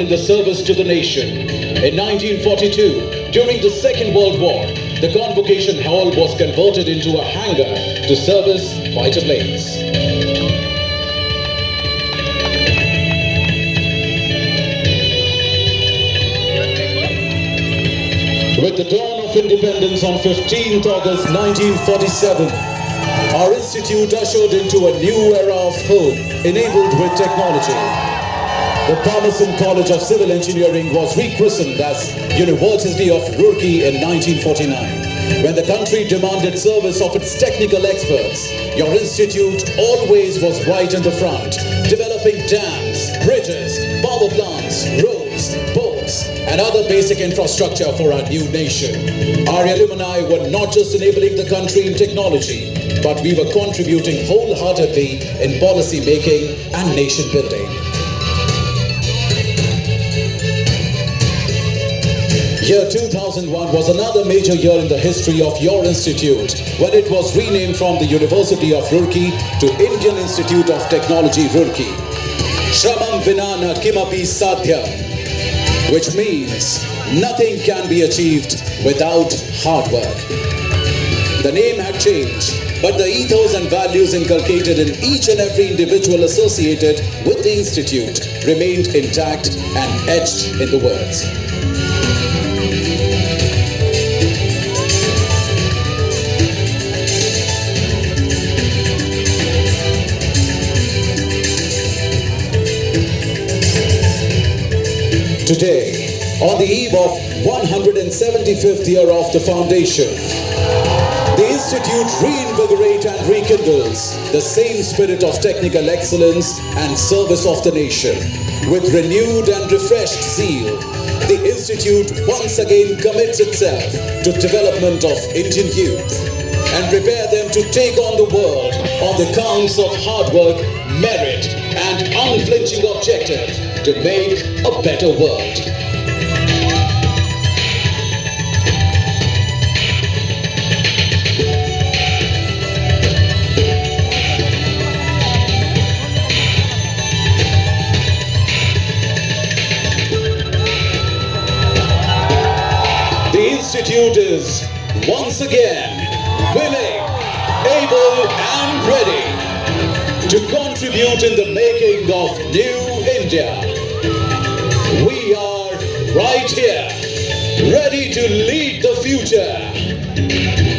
in the service to the nation. In 1942, during the Second World War, the Convocation Hall was converted into a hangar to service fighter planes. With the dawn of independence on 15th August 1947, our institute ushered into a new era of hope enabled with technology. The Thomason College of Civil Engineering was rechristened as University of Roorkee in 1949. When the country demanded service of its technical experts, your institute always was right in the front, developing dams, bridges, power plants, roads, ports, and other basic infrastructure for our new nation. Our alumni were not just enabling the country in technology, but we were contributing wholeheartedly in policy making and nation building. Year 2001 was another major year in the history of your institute when it was renamed from the University of Roorkee to Indian Institute of Technology Roorkee. Shramam Vinana Kimapi Sadhyam, which means nothing can be achieved without hard work. The name had changed, but the ethos and values inculcated in each and every individual associated with the institute remained intact and etched in the words. Today, on the eve of 175th year of the foundation, the Institute reinvigorates and rekindles the same spirit of technical excellence and service of the nation. With renewed and refreshed zeal, the Institute once again commits itself to development of Indian youth and prepare them to take on the world on the counts of hard work, merit, and unflinching objective to make a better world. The Institute is once again willing, able, and ready to contribute in the making of New India. We are right here, ready to lead the future.